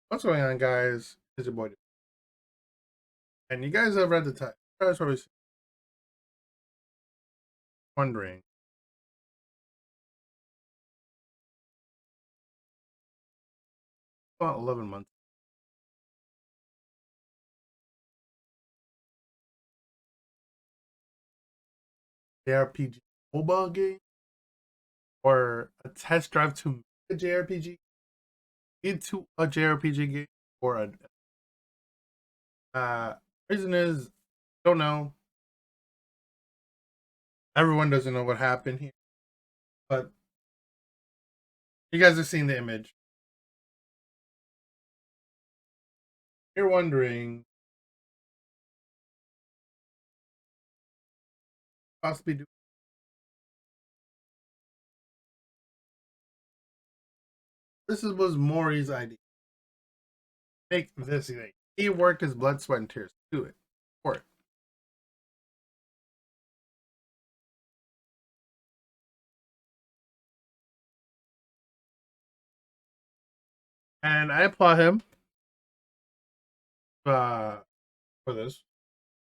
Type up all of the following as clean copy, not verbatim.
What's going on, guys? It's your boy. And you guys have read the title. You guys probably wondering about 11 months. JRPG mobile game or a test drive to make a JRPG into a JRPG game or a reason is don't know. Everyone doesn't know what happened here, but you guys have seen the image. You're wondering possibly do was Mori's idea. Make this thing. He worked his blood, sweat, and tears to it. For it. And I applaud him uh, for this.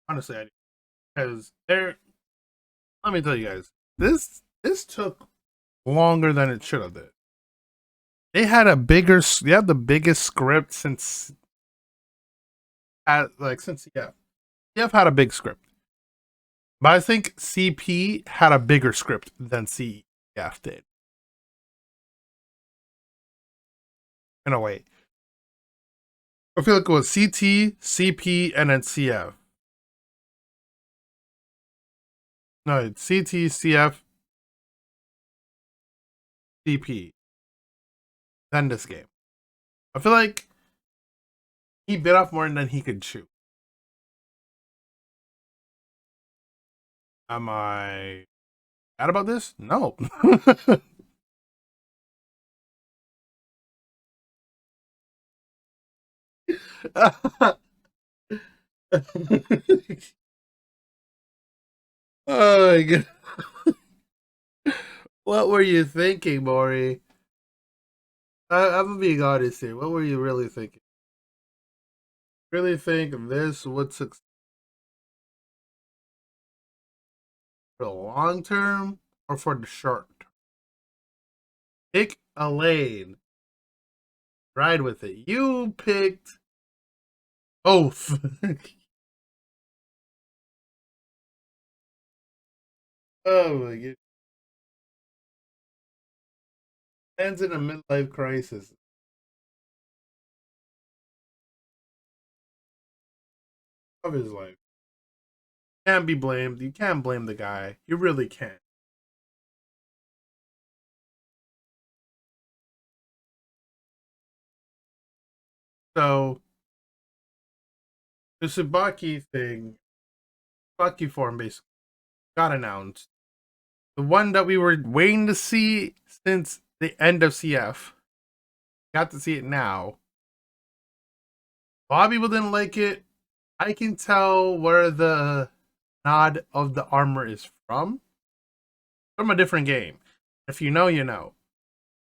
Honestly, I do. Because there, let me tell you guys, this took longer than it should have. Did. They had they had the biggest script since, since CF. CF had a big script, but I think CP had a bigger script than CF did. In a way, I feel like it was CT, CP, and then CF. No, it's CT, CF, CP. Then this game. I feel like he bit off more than he could chew. Am I mad about this? No. Oh my god. What were you thinking, Maury? I'm being honest here. What were you really thinking? Really think this would succeed for the long term or for the short term? Pick a lane. Ride with it. You picked both. Oh my god. Ends in a midlife crisis of his life. Can't be blamed. You can't blame the guy. You really can't. So the Tsubaki thing, Tsubaki form basically got announced. The one that we were waiting to see since the end of CF. Got to see it now. A lot of people didn't like it. I can tell where the nod of the armor is from a different game. If you know, you know.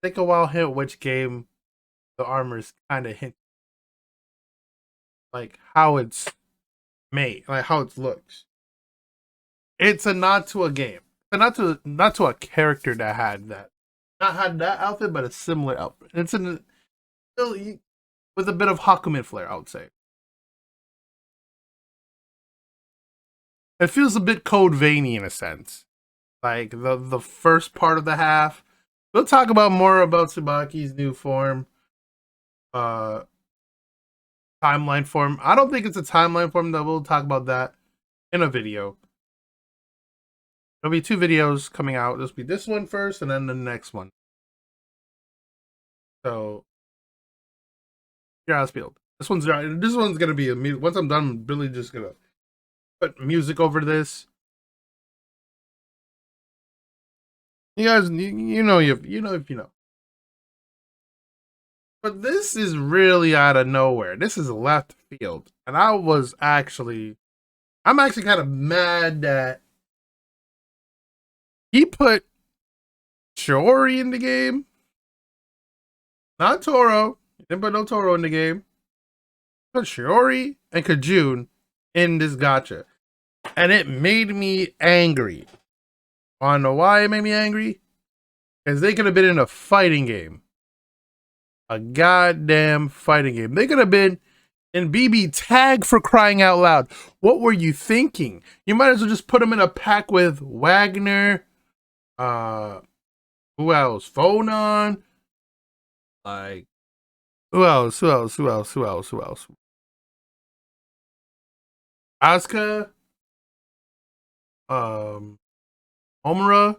Take a while hit which game the armor is kind of hint, like how it's made, like how it looks. It's a nod to a game. But not to a character that had that. Not had that outfit, but a similar outfit. It's still with a bit of Hakumen flair, I would say. It feels a bit Code Veiny in a sense. Like the first part of the half. We'll talk about more about Tsubaki's new form. Uh Timeline form. I don't think it's a timeline form that we'll talk about that in a video. There'll be two videos coming out. There'll be this one first and then the next one. So yeah, it's build. This one's gonna be once I'm done, I'm really just gonna put music over this. You guys, you know if you know. But this is really out of nowhere. This is left field, and I'm actually kind of mad that he put Shiori in the game, not Toro. Didn't put no Toro in the game. Put Shiori and Kajoon in this gacha. And it made me angry. Wanna know why it made me angry? Because they could have been in a fighting game. A goddamn fighting game. They could have been in BB Tag, for crying out loud. What were you thinking? You might as well just put them in a pack with Wagner. Who else? Phonon. Like, who else? Asuka. Homura.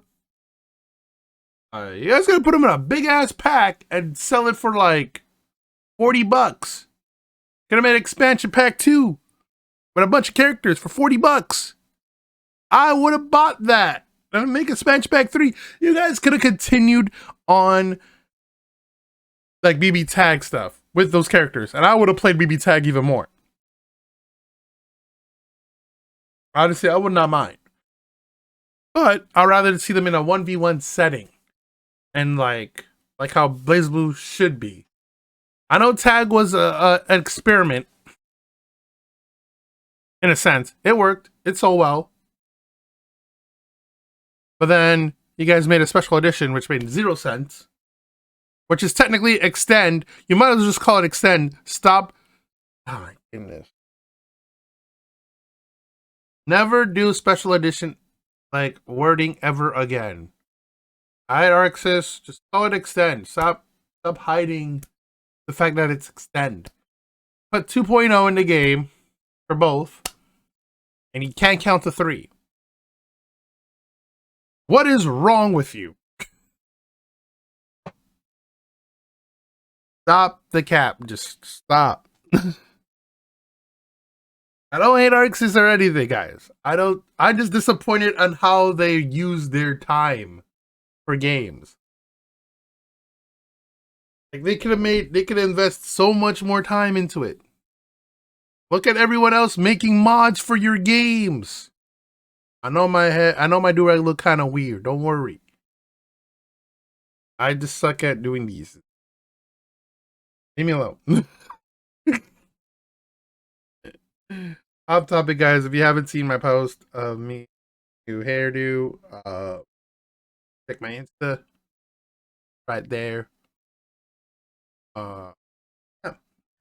You guys gotta put them in a big ass pack and sell it for like $40. Gonna make an expansion pack 2 with a bunch of characters for $40. I would have bought that. And make expansion pack 3. You guys could have continued on like BB Tag stuff with those characters, and I would have played BB Tag even more. Honestly, I would not mind. But I'd rather see them in a 1v1 setting. And like how BlazBlue should be. I know Tag was an experiment. In a sense. It worked. It sold well. But then you guys made a special edition, which made 0 sense. Which is technically Extend. You might as well just call it Extend. Stop. Oh my goodness. Never do special edition like wording ever again. Alright, Arxis, just call it Extend. Stop hiding the fact that it's Extend. Put 2.0 in the game for both, and you can't count to 3. What is wrong with you? Stop the cap. Just stop. I don't hate Arxis or anything, guys. I'm just disappointed on how they use their time for games. Like they could invest so much more time into it. Look at everyone else making mods for your games. I know my do-rag look kind of weird. Don't worry. I just suck at doing these. Leave me alone. Off topic, guys. If you haven't seen my post of me new hairdo, check my Insta right there. Yeah,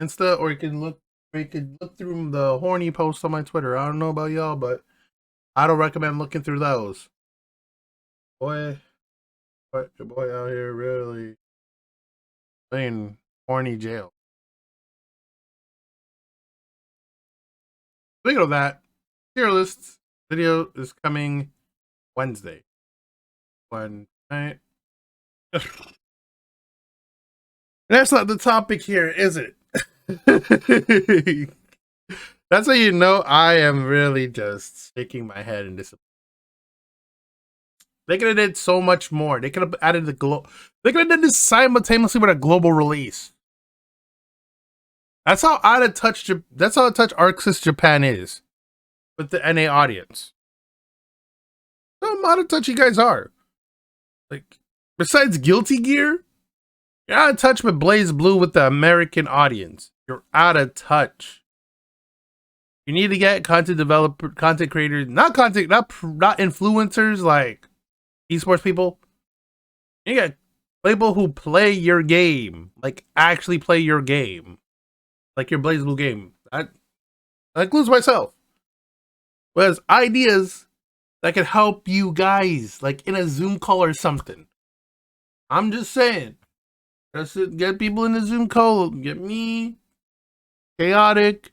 Insta, or you can look through the horny posts on my Twitter. I don't know about y'all, but I don't recommend looking through those. Boy, what your boy out here really playing horny jail. Speaking of that, tier lists video is coming Wednesday. One night. That's not the topic here, is it? That's how you know I am really just shaking my head in disappointment. They could have did so much more. They could have added they could have done this simultaneously with a global release. That's how out of touch Arxis Japan is with the NA audience. How out of touch you guys are. Like, besides Guilty Gear, you're out of touch with BlazBlue with the American audience. You're out of touch. You need to get content creators, not influencers like esports people. You get people who play your game, like actually play your game, like your BlazBlue game. That includes myself. Whereas ideas that could help you guys, like in a Zoom call or something. I'm just saying. Just get people in the Zoom call. Get me, Chaotic,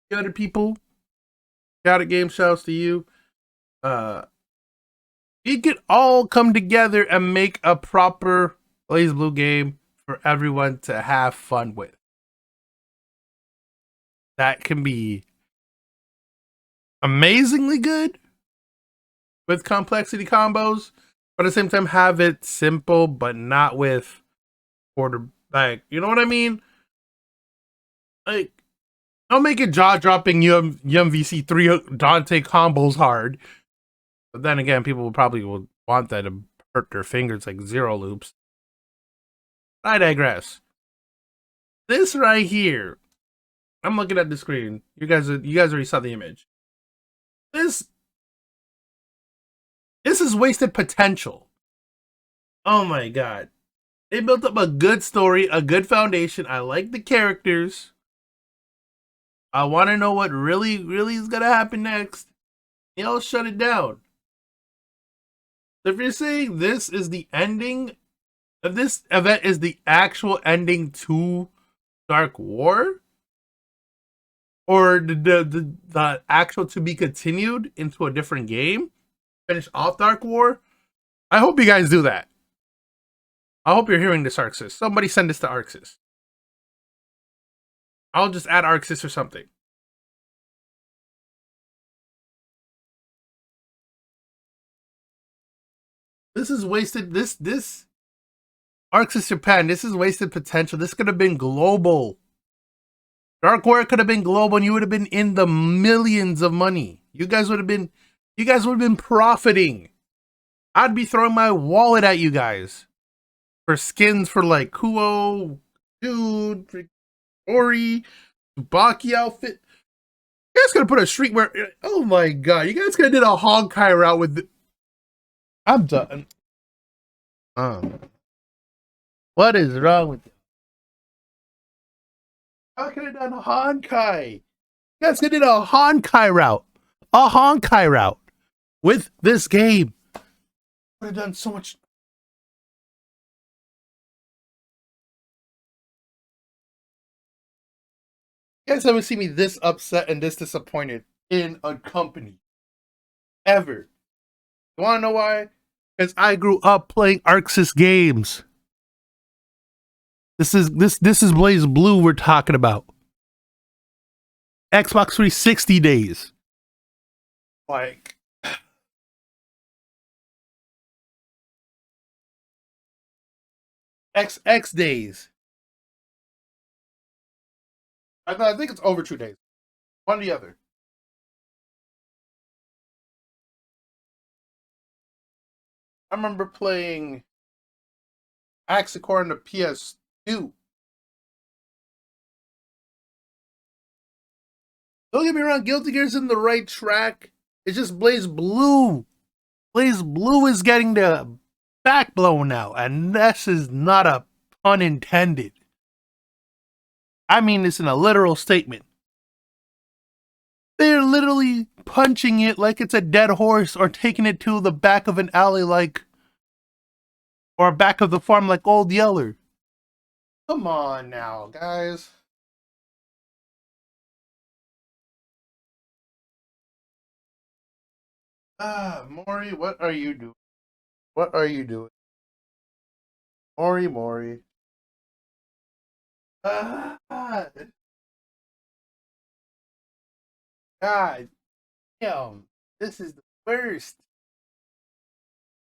the other people. Chaotic Game, shouts to you. We could all come together and make a proper BlazBlue game for everyone to have fun with. That can be amazingly good with complexity combos, but at the same time have it simple, but not with quarterback. You know what I mean? Like, don't make it jaw-dropping UMVC 3 Dante combos hard. But then again, people probably will want that to hurt their fingers like 0 loops. I digress. This right here. I'm looking at the screen. You guys already saw the image. This is wasted potential. Oh my god. They built up a good story, a good foundation. I like the characters. I want to know what really is gonna happen next. Y'all shut it down. If you're saying this is the ending, if this event is the actual ending to Dark War, or the actual to be continued into a different game, finish off Dark War, I hope you guys do that. I hope you're hearing this, Arxis. Somebody send this to Arxis. I'll just add Arxis or something. This is wasted. This Arxis Japan. This is wasted potential. This could have been global. Dark War could have been global, and you would have been in the millions of money. You guys would have been profiting. I'd be throwing my wallet at you guys for skins for like Kuo, Dude, Ori, Tsubaki outfit. You guys could have put a streetwear. Oh my god, you guys could have did a Honkai route with. I'm done. What is wrong with you? I could have done Honkai. You guys could have did a Honkai route. A Honkai route with this game. Would have done so much. You guys haven't seen me this upset and this disappointed in a company. Ever. You wanna know why? Because I grew up playing Arxis games. This is Blaze Blue we're talking about. Xbox 360 days. Like XX days. I think it's over 2 days. One or the other. I remember playing Axicore on the PS2. Don't get me wrong, Guilty Gear's in the right track. It's just Blaze Blue. Blaze Blue is getting the back blown now, and this is not a pun intended. I mean this in a literal statement. They're literally punching it like it's a dead horse, or taking it to the back of an alley like, or back of the farm like Old Yeller. Come on now, guys. Mori, what are you doing? What are you doing? Mori. God. God damn. This is the worst.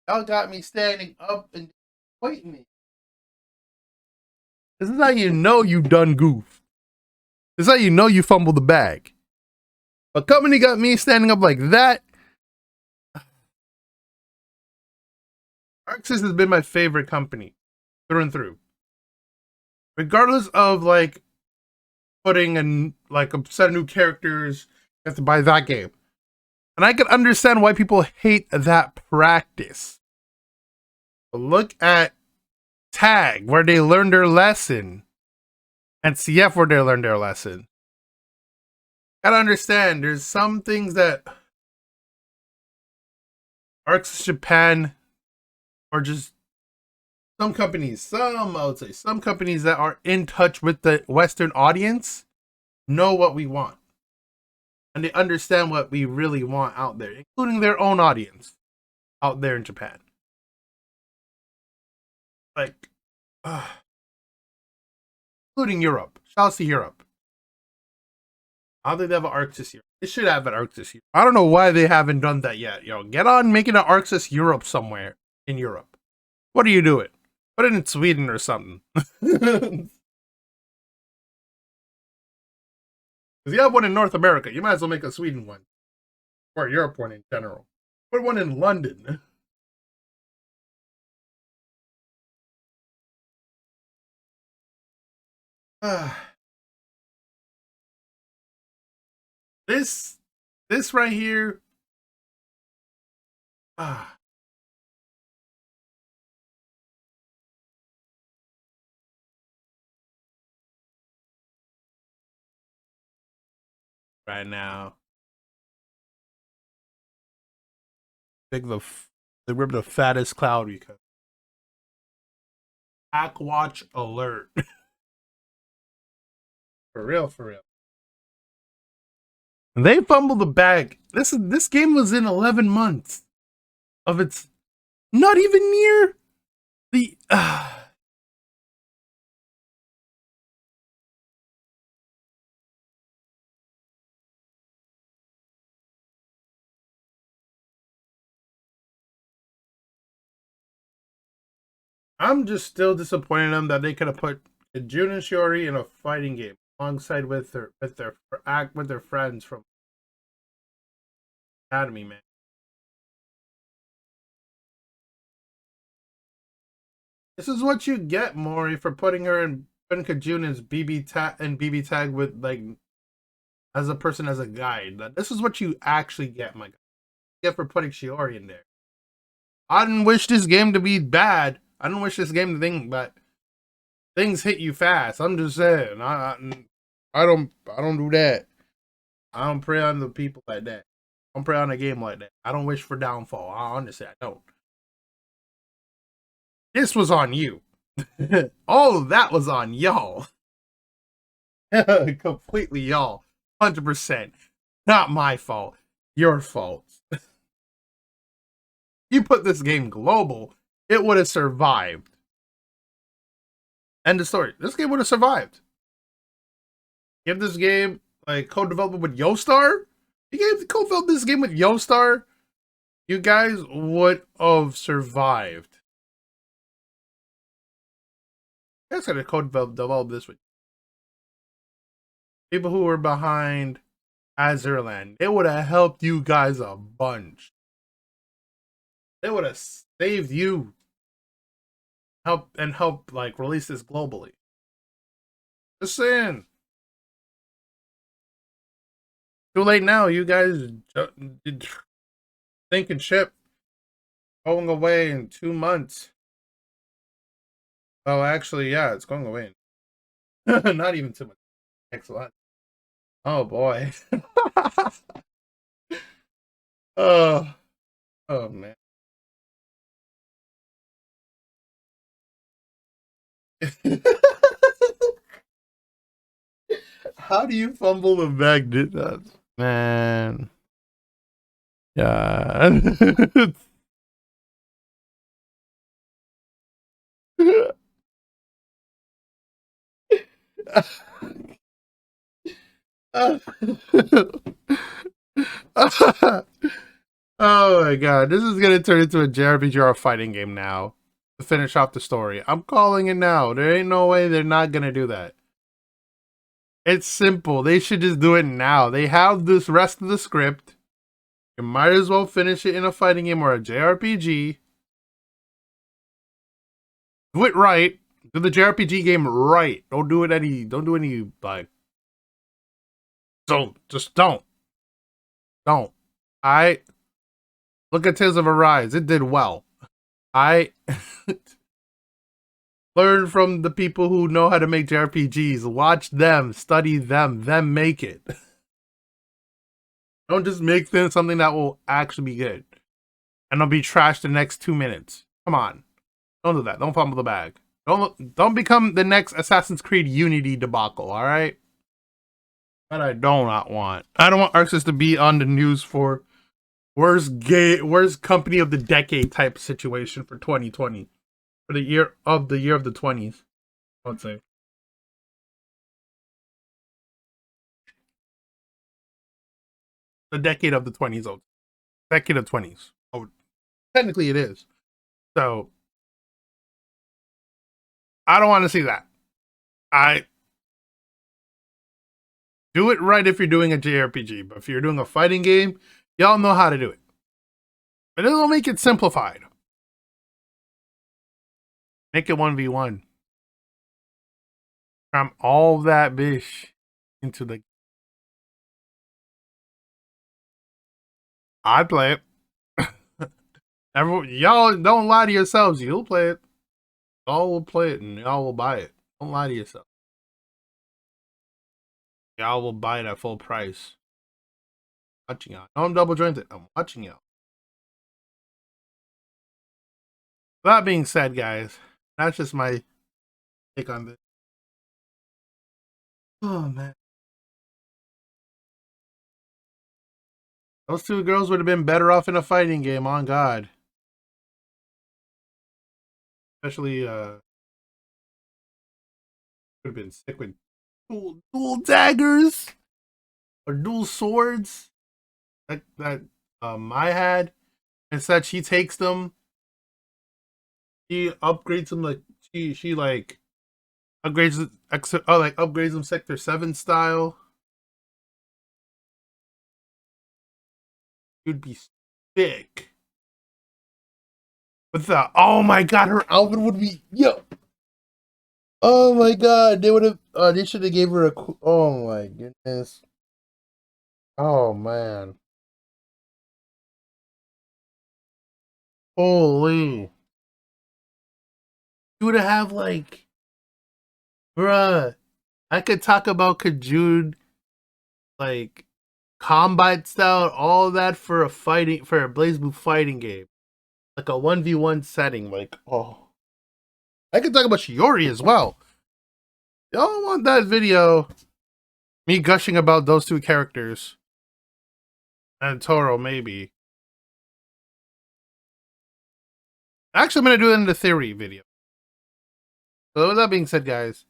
Y'all got me standing up and waiting me. This is how you know you done goof. This is how you know you fumbled the bag. A company got me standing up like that. Arxis has been my favorite company through and through. Regardless of like putting in like a set of new characters, you have to buy that game. And I can understand why people hate that practice. But look at Tag, where they learned their lesson, and CF, where they learned their lesson. Gotta understand, there's some things that Arxis Japan, or just some companies, I would say, some companies that are in touch with the Western audience know what we want. And they understand what we really want out there, including their own audience out there in Japan. Like, including Europe. Shout out to Europe. I don't think they have an Arxis Europe. They should have an Arxis Europe. I don't know why they haven't done that yet. Yo, get on making an Arxis Europe somewhere in Europe. What are you doing? Put it in Sweden or something. Because you have one in North America. You might as well make a Sweden one. Or a Europe one in general. Put one in London. this right here. Ah, right now. Think they ripped the fattest cloud because Pack Watch alert. For real, for real. They fumbled the bag. This game was in 11 months of its not even near the I'm just still disappointed in them that they could have put Jun and Shiori in a fighting game alongside with their friends from Academy, man. This is what you get, Mori, for putting her in putting Kajoon as BB tag with like as a person as a guide. This is what you actually get, my guy. You get for putting Shiori in there. I didn't wish this game to be bad. I didn't wish this game to think, but things hit you fast. I'm just saying. I don't do that. I don't prey on the people like that. I don't prey on a game like that. I don't wish for downfall. I honestly I don't. This was on you. All of that was on y'all. Completely y'all. 100%. Not my fault. Your fault. You put this game global, it would have survived. End of story. This game would have survived. Give this game like co-development with Yostar. You gave co-develop this game with Yostar, you guys would have survived. You guys gotta co-develop this with people who were behind Azurland. It would have helped you guys a bunch. They would have saved you. Help like release this globally. Just saying. Too late now. You guys sinking ship going away in 2 months. Oh, actually, yeah, it's going away. Not even 2 months. Excellent. Oh boy. Oh, oh man. How do you fumble the bag? Did that, man? Yeah. Oh my god, this is gonna turn into a JRPG fighting game now. To finish off the story. I'm calling it now. There ain't no way they're not gonna do that. It's simple. They should just do it now. They have this rest of the script. You might as well finish it in a fighting game or a JRPG. Do it right. Do the JRPG game right. Don't do any like don't. Don't. I look at Tales of Arise. It did well. I learn from the people who know how to make JRPGs. Watch them, study them make it. Don't just make something that will actually be good. And it'll be trashed the next 2 minutes. Come on. Don't do that. Don't fumble the bag. Don't become the next Assassin's Creed Unity debacle, alright? That I do not want. I don't want Arxis to be on the news for worst company of the decade type situation for 2020. For the year of the 20s, I would say. The decade of the 20s. Decade of 20s. Oh, technically it is. So, I don't want to see that. I do it right if you're doing a JRPG, but if you're doing a fighting game, y'all know how to do it. But it'll make it simplified. Make it 1v1. cram all that bish into the. I'd play it. Everyone, y'all don't lie to yourselves. You'll play it. Y'all will play it and y'all will buy it. Don't lie to yourself. Y'all will buy it at full price. Watching y'all. No, I'm double jointed. I'm watching y'all. That being said, guys, that's just my take on this. Oh man, those two girls would have been better off in a fighting game. On God, especially would have been sick with dual daggers or dual swords that I had. Instead, she takes them. She upgrades them like she like upgrades them Sector 7 style. You'd be sick. With the oh my god, her outfit would be yo. Oh my god, they would have. They should have gave her a. Oh my goodness. Oh man. Holy. You would have like, bruh. I could talk about Kajoon like combat style, all that for a Blaze Blue fighting game, like a 1v1 setting. Like, oh, I could talk about Shiori as well. Y'all want that video? Me gushing about those two characters and Toro, maybe. Actually, I'm gonna do it in the theory video. So with that being said, guys,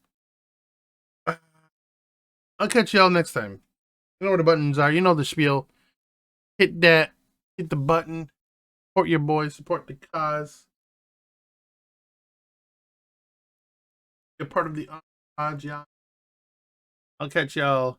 I'll catch y'all next time. You know where the buttons are. You know the spiel. Hit that. Hit the button. Support your boys. Support the cause. You're part of the Ajahn. I'll catch y'all